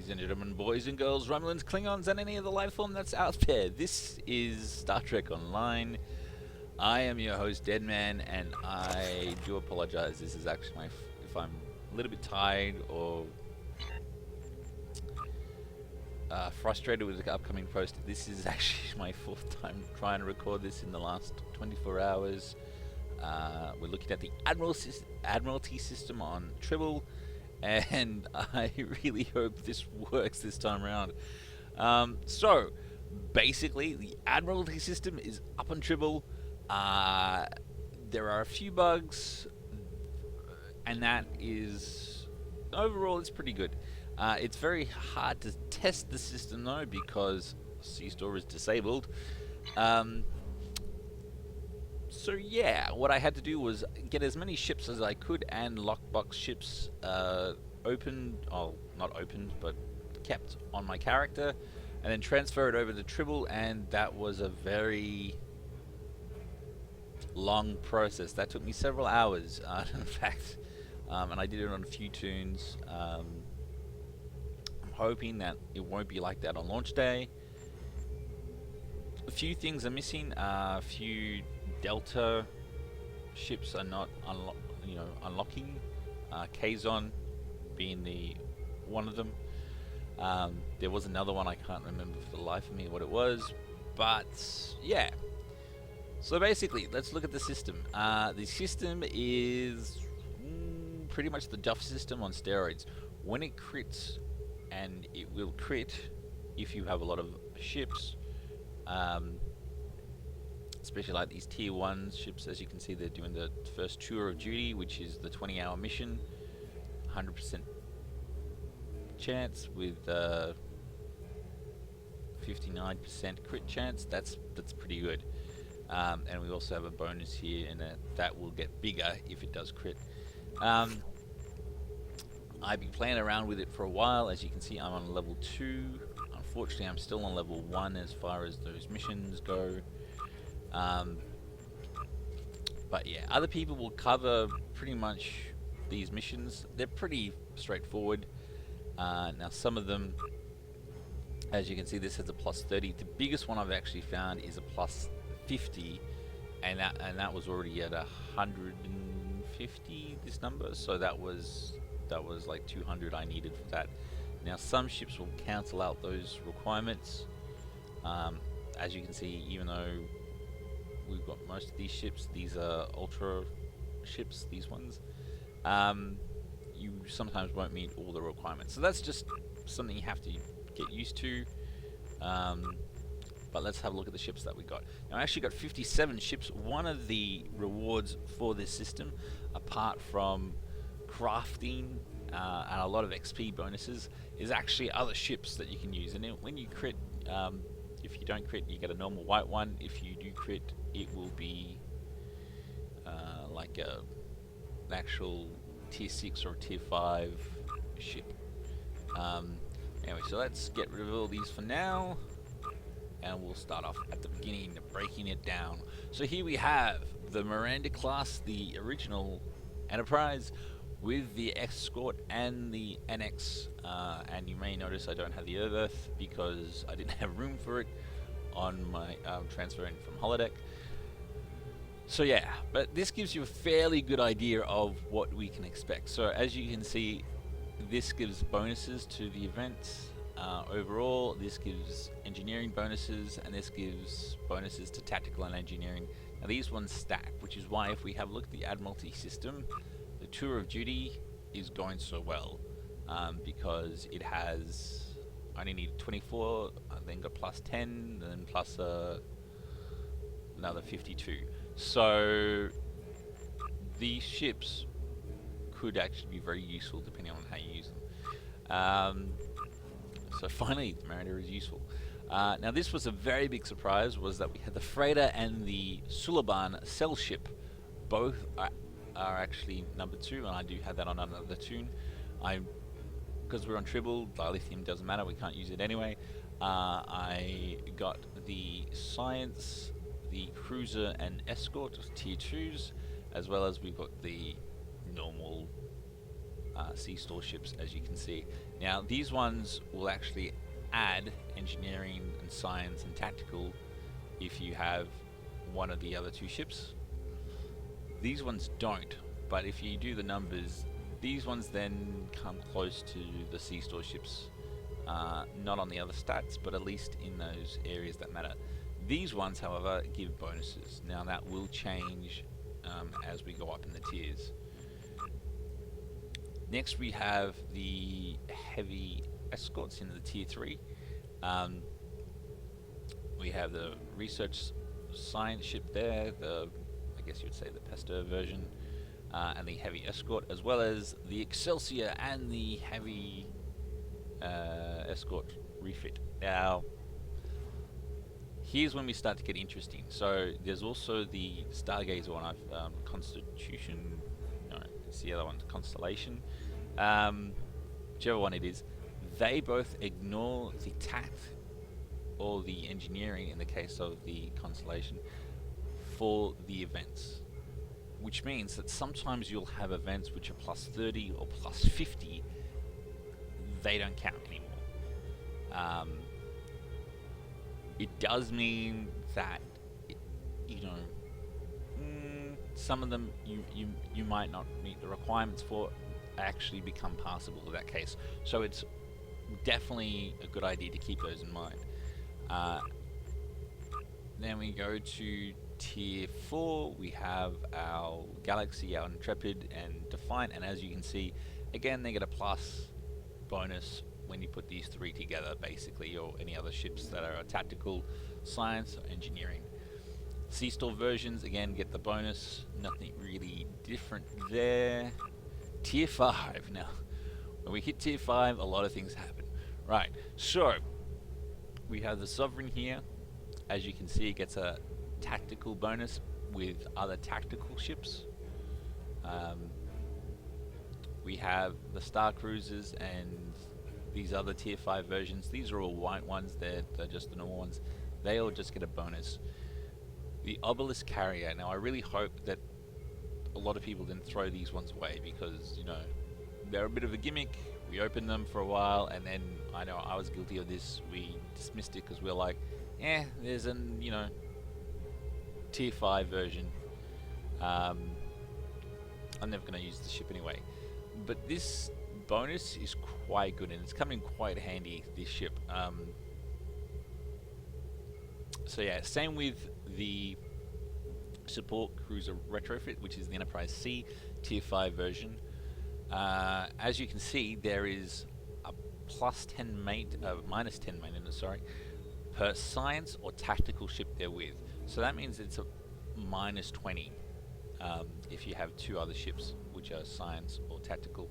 Ladies and gentlemen, boys and girls, Romulans, Klingons, and any other life form that's out there, this is Star Trek Online. I am your host, Deadman, and I do apologize. This is actually my, if I'm a little bit tired or frustrated with the upcoming post, this is actually my fourth time trying to record this in the last 24 hours. We're looking at the Admiralty System on Tribble, and I really hope this works this time around. So, basically, the Admiralty System is up on Tribble. There are a few bugs, and that is, overall, it's pretty good. It's very hard to test the system, though, because STO is disabled. So yeah, what I had to do was get as many ships as I could and lockbox ships opened, oh, not opened, but kept on my character, and then transfer it over to Tribble, and that was a very long process. That took me several hours, in fact, and I did it on a few tunes. I'm hoping that it won't be like that on launch day. A few things are missing. A few Delta ships are not unlocking. Kazon being the one of them. There was another one, I can't remember for the life of me what it was, but yeah. So basically, let's look at the system. The system is pretty much the Duff system on steroids. When it crits, and it will crit if you have a lot of ships, especially like these tier 1 ships. As you can see, they're doing the first tour of duty, which is the 20-hour mission, 100% chance with 59% crit chance. That's pretty good. And we also have a bonus here, and that will get bigger if it does crit. I've been playing around with it for a while. As you can see, I'm on level 2. Unfortunately, I'm still on level 1 as far as those missions go. But yeah, other people will cover pretty much these missions. They're pretty straightforward. Now some of them, as you can see, this has a plus 30. The biggest one I've actually found is a plus 50, and that was already at 150, this number, so that was like 200 I needed for that. Now some ships will cancel out those requirements. As you can see, even though we've got most of these ships, these are ultra ships, these ones, you sometimes won't meet all the requirements. So that's just something you have to get used to. But let's have a look at the ships that we got. Now I actually got 57 ships. One of the rewards for this system, apart from crafting and a lot of XP bonuses, is actually other ships that you can use. And when you crit, if you don't crit, you get a normal white one. If you do crit, it will be like an actual tier 6 or tier 5 ship. Anyway, so let's get rid of all these for now, and we'll start off at the beginning, breaking it down. So here we have the Miranda class, the original Enterprise, with the Escort and the NX, and you may notice I don't have the Earth because I didn't have room for it on my transferring from holodeck. So yeah, but this gives you a fairly good idea of what we can expect. So as you can see, this gives bonuses to the events. Overall, this gives engineering bonuses, and this gives bonuses to tactical and engineering. Now these ones stack, which is why if we have a look at the Admiralty System, the tour of duty is going so well, because it has only need 24, then got plus 10, then plus another 52. So these ships could actually be very useful depending on how you use them. So finally, the Mariner is useful. Now this was a very big surprise, was that we had the freighter and the Suliban cell ship. Both are actually number 2, and I do have that on another tune. Because we're on Tribble, dilithium doesn't matter, we can't use it anyway. I got the Science, the Cruiser and Escort tier 2s, as well as we've got the normal sea store ships, as you can see. Now these ones will actually add engineering and science and tactical if you have one of the other two ships. These ones don't, but if you do the numbers, these ones then come close to the sea store ships. Not on the other stats, but at least in those areas that matter. These ones, however, give bonuses. Now that will change as we go up in the tiers. Next we have the heavy escorts in the tier 3. We have the research science ship there, I guess you would say the Pesto version, and the heavy escort, as well as the Excelsior and the heavy escort refit. Now, here's when we start to get interesting. So there's also the Stargazer one, Constitution, no, it's the other one, Constellation, whichever one it is. They both ignore the tact or the engineering in the case of the Constellation for the events, which means that sometimes you'll have events which are plus 30 or plus 50. They don't count anymore. It does mean that some of them you might not meet the requirements for actually become passable in that case. So it's definitely a good idea to keep those in mind. Then we go to tier 4. We have our Galaxy, our Intrepid, and Defiant, and as you can see, again they get a plus bonus when you put these three together, basically, or any other ships that are tactical, science, or engineering. Sea store versions again get the bonus. Nothing really different there. Tier 5 now. When we hit tier 5, a lot of things happen. Right, so we have the Sovereign here. As you can see, it gets a tactical bonus with other tactical ships. We have the Star Cruisers and these other tier 5 versions. These are all white ones, they're just the normal ones. They all just get a bonus. The Obelisk Carrier. Now I really hope that a lot of people didn't throw these ones away, because they're a bit of a gimmick. We opened them for a while, and then I know I was guilty of this. We dismissed it because we're like, there's an tier 5 version. I'm never going to use the ship anyway. But this bonus is quite good, and it's coming quite handy, this ship. So yeah, same with the Support Cruiser Retrofit, which is the Enterprise C tier 5 version. As you can see, there is a minus 10 maintenance, per science or tactical ship therewith. So that means it's a minus 20 if you have two other ships which are science or tactical.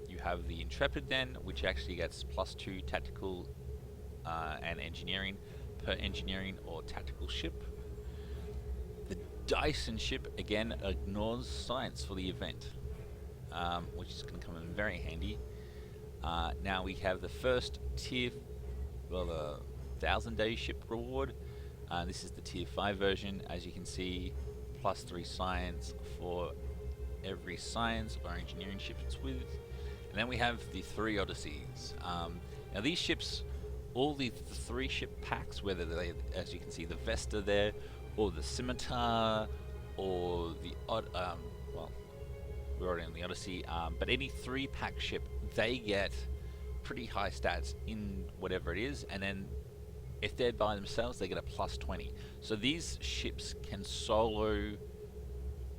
You have the Intrepid then, which actually gets plus 2 tactical and engineering per engineering or tactical ship. The Dyson ship again ignores science for the event, which is going to come in very handy. Now we have the first tier, the 1,000-day ship reward. This is the tier 5 version. As you can see, plus 3 science for every science or engineering ship it's with. And then we have the 3 Odysseys. Now these ships, all the 3 ship packs, whether they, as you can see, the Vesta there, or the Scimitar, or the we're already on the Odyssey, but any 3-pack ship, they get pretty high stats in whatever it is, and then if they're by themselves, they get a plus 20. So these ships can solo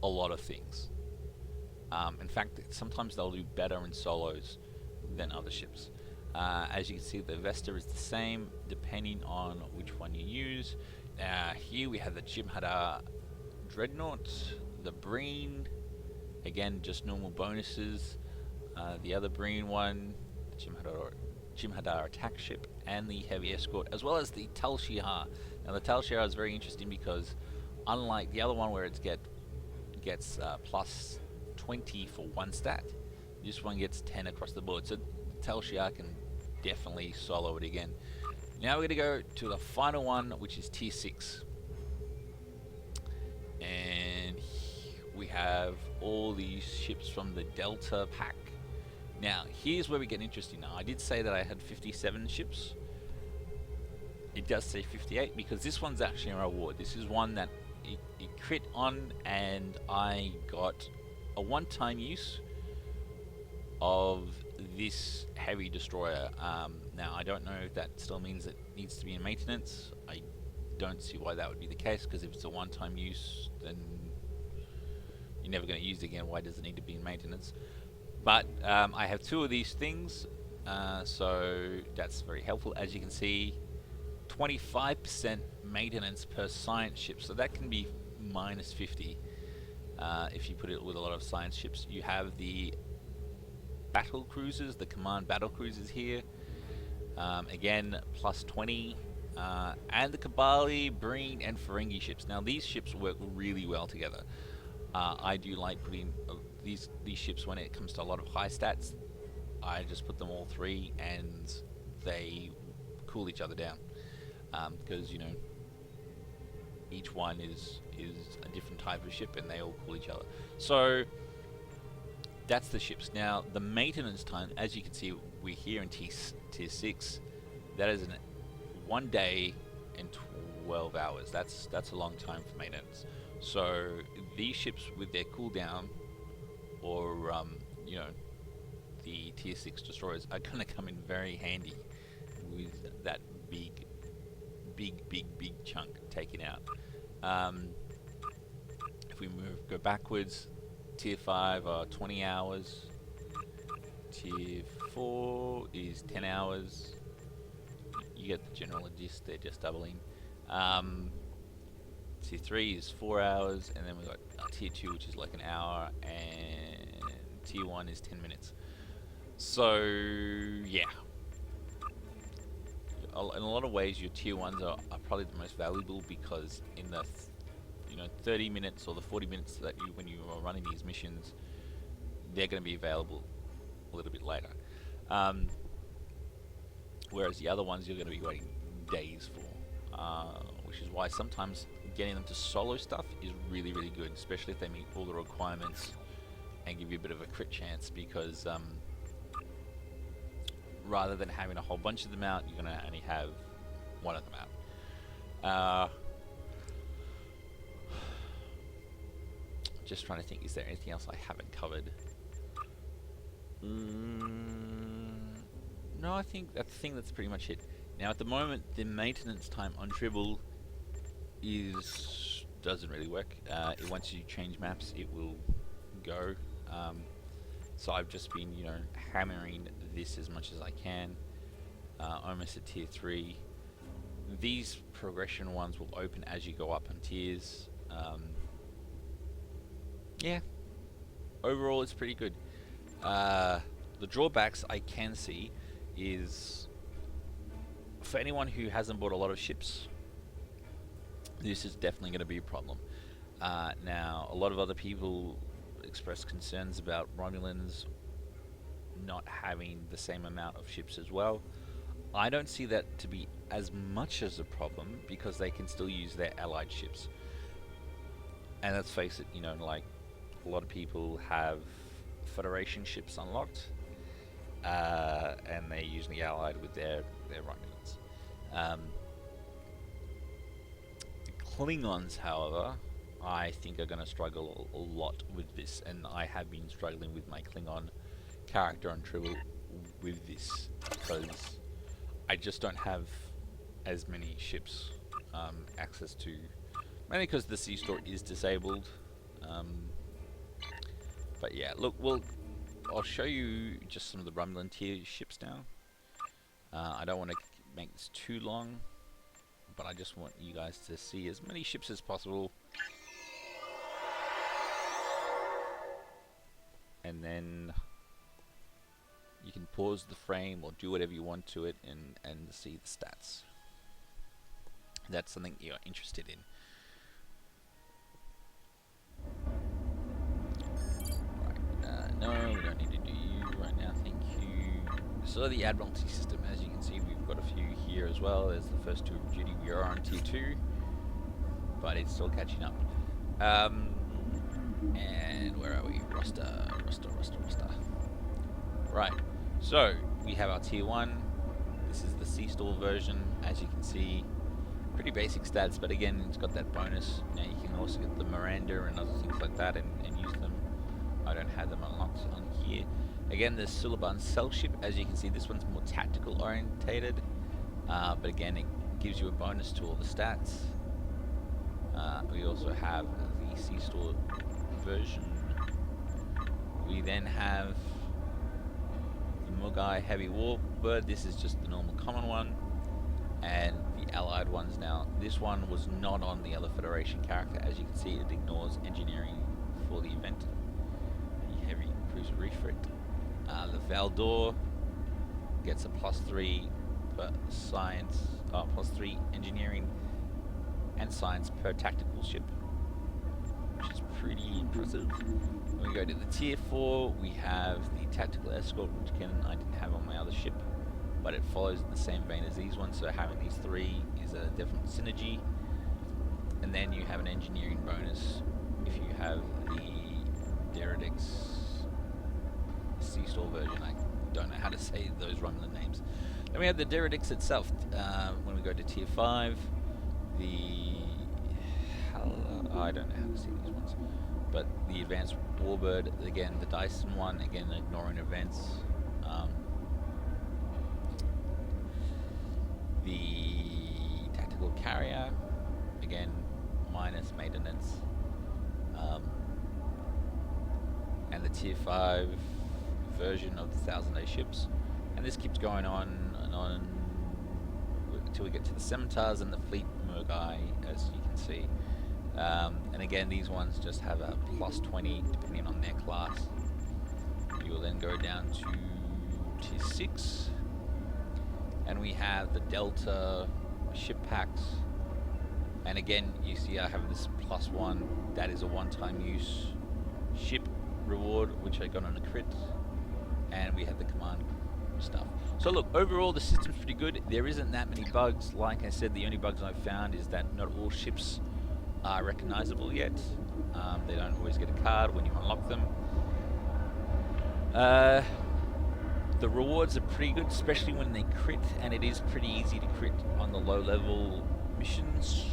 a lot of things. In fact, sometimes they'll do better in solos than other ships. As you can see, the Vesta is the same depending on which one you use. Here we have the Jim'Hadar Dreadnought, the Breen, again just normal bonuses. The other Breen one, the Jim'Hadar attack ship, and the heavy escort, as well as the Tal Shiar. Now the Tal Shiar is very interesting because unlike the other one where it gets plus 20 for one stat, this one gets 10 across the board. So Tal Shiar can definitely solo it again. Now we're going to go to the final one, which is tier 6. And we have all these ships from the Delta pack. Now, here's where we get interesting. Now, I did say that I had 57 ships. It does say 58 because this one's actually a reward. This is one that it crit on, and I got a one-time use of this heavy destroyer. Now, I don't know if that still means it needs to be in maintenance. I don't see why that would be the case, because if it's a one-time use, then you're never going to use it again. Why does it need to be in maintenance? But I have two of these things, so that's very helpful. As you can see, 25% maintenance per science ship, so that can be minus 50 if you put it with a lot of science ships. You have the battle cruisers, the command battle cruisers here, again plus 20, and the Kabali, Breen, and Ferengi ships. Now these ships work really well together. I do like putting these ships when it comes to a lot of high stats. I just put them all three, and they cool each other down, because you know each one is a different type of ship, and they all cool each other. So that's the ships. Now the maintenance time, as you can see, we're here in tier 6. That is 1 day and 12 hours. That's a long time for maintenance. So these ships with their cooldown, or you know, the tier 6 destroyers, are going to come in very handy with that big chunk taken out. If we go backwards, tier 5 are 20 hours, tier 4 is 10 hours. You get the general gist, they're just doubling. Tier 3 is 4 hours, and then we've got tier 2, which is like an hour, and tier 1 is 10 minutes. So yeah, in a lot of ways your tier 1s are probably the most valuable, because in the 30 minutes or the 40 minutes that when you are running these missions, they're going to be available a little bit later, whereas the other ones you're going to be waiting days for, which is why sometimes getting them to solo stuff is really good, especially if they meet all the requirements and give you a bit of a crit chance, because rather than having a whole bunch of them out, you're going to only have one of them out. Just trying to think, is there anything else I haven't covered? No, I think that's pretty much it. Now at the moment, the maintenance time on Tribble doesn't really work. Once you change maps, it will go. So I've just been, hammering this as much as I can. Almost at tier 3. These progression ones will open as you go up in tiers. Yeah, overall it's pretty good. The drawbacks I can see is, for anyone who hasn't bought a lot of ships, this is definitely going to be a problem. Now, a lot of other people express concerns about Romulans not having the same amount of ships as well. I don't see that to be as much as a problem, because they can still use their allied ships. And let's face it, like a lot of people have Federation ships unlocked, and they're usually allied with their Romulans. Klingons, however, I think are going to struggle a lot with this, and I have been struggling with my Klingon character on Tribble with this, because I just don't have as many ships access to, mainly because the sea store is disabled. But yeah, look, I'll show you just some of the Romulan tier ships now. I don't want to make this too long, but I just want you guys to see as many ships as possible. And then you can pause the frame or do whatever you want to it and see the stats. That's something you're interested in. Right, no, we don't need to do you right now, thank you. So the Admiralty System, as you can see, we've got a few here as well. There's the first two of duty. We are on tier 2, but it's still catching up. And where are we? Roster. Right, so we have our tier 1. This is the STO version. As you can see, pretty basic stats, but again, it's got that bonus. Now you can also get the Miranda and other things like that and use them. I don't have them unlocked on here. Again, the Suliban Cell Ship, as you can see, this one's more tactical orientated, but again, it gives you a bonus to all the stats. We also have the STO version. We then have the Mugai Heavy Warbird. This is just the normal common one, and the allied ones. Now, this one was not on the other Federation character. As you can see, it ignores engineering for the event. The Heavy Cruiser Refit. The Valdor gets a +3 for science, +3 engineering and science per tactical ship, which is pretty impressive. When we go to the tier 4, we have the tactical escort, which again I didn't have on my other ship, but it follows the same vein as these ones, so having these 3 is a definite synergy. And then you have an engineering bonus if you have the Deredex STO version. I don't know how to say those Romulan names. Then we have the Deredex itself. When we go to tier 5, I don't know how to say these ones, but the Advanced Warbird, again the Dyson one, again ignoring events. The Tactical Carrier, again minus maintenance. And the tier 5 version of the 1000-day ships, and this keeps going on and on until we get to the Scimitars and the Fleet Mugai, as you can see. And again, these ones just have a +20 depending on their class. You will then go down to tier 6, and we have the Delta ship packs. And again, you see I have this +1. That is a one-time use ship reward, which I got on a crit. And we have the command stuff. So look, overall the system's pretty good. There isn't that many bugs. Like I said, the only bugs I've found is that not all ships are recognizable yet. They don't always get a card when you unlock them. The rewards are pretty good, especially when they crit, and it is pretty easy to crit on the low level missions.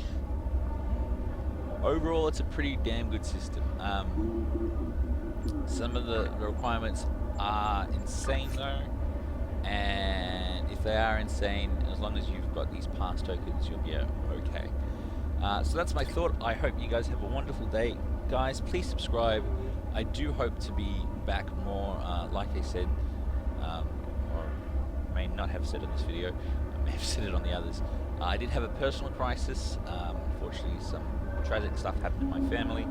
Overall, it's a pretty damn good system. Some of the requirements are insane though, and if they are insane, as long as you've got these pass tokens, you'll be okay. So that's my thought. I hope you guys have a wonderful day. Guys, please subscribe. I do hope to be back more, like I said, or may not have said in this video, I may have said it on the others. I did have a personal crisis. Unfortunately, some tragic stuff happened in my family.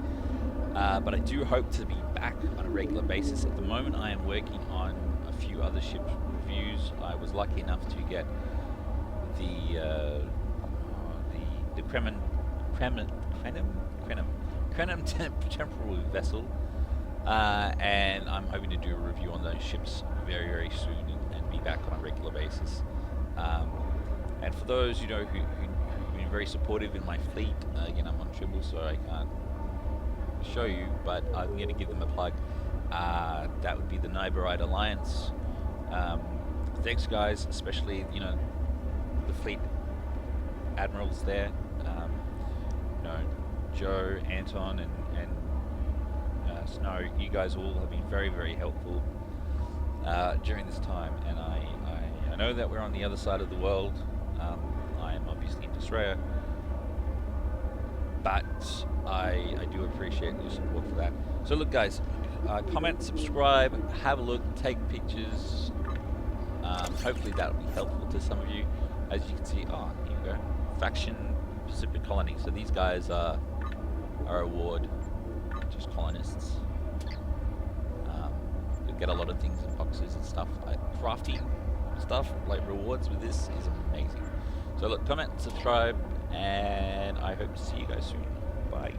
But I do hope to be back on a regular basis. At the moment, I am working on a few other ship reviews. I was lucky enough to get the Krenim temporal vessel, and I'm hoping to do a review on those ships very, very soon and be back on a regular basis. And for those who've been very supportive in my fleet, again, I'm on Tribble, so I can't show you, but I'm going to give them a plug. That would be the Admiralty Alliance. Thanks, guys, especially the fleet admirals there. Joe, Anton, and Snow. You guys all have been very, very helpful during this time, and I know that we're on the other side of the world. I am obviously in Australia, but I do appreciate your support for that. So look, guys, comment, subscribe, have a look, take pictures. Hopefully that will be helpful to some of you. As you can see, here we go, Faction Pacific Colony. So these guys are award just colonists. You'll get a lot of things in boxes and stuff. Crafting stuff like rewards with this is amazing. So look, comment, subscribe, and I hope to see you guys soon. Bye.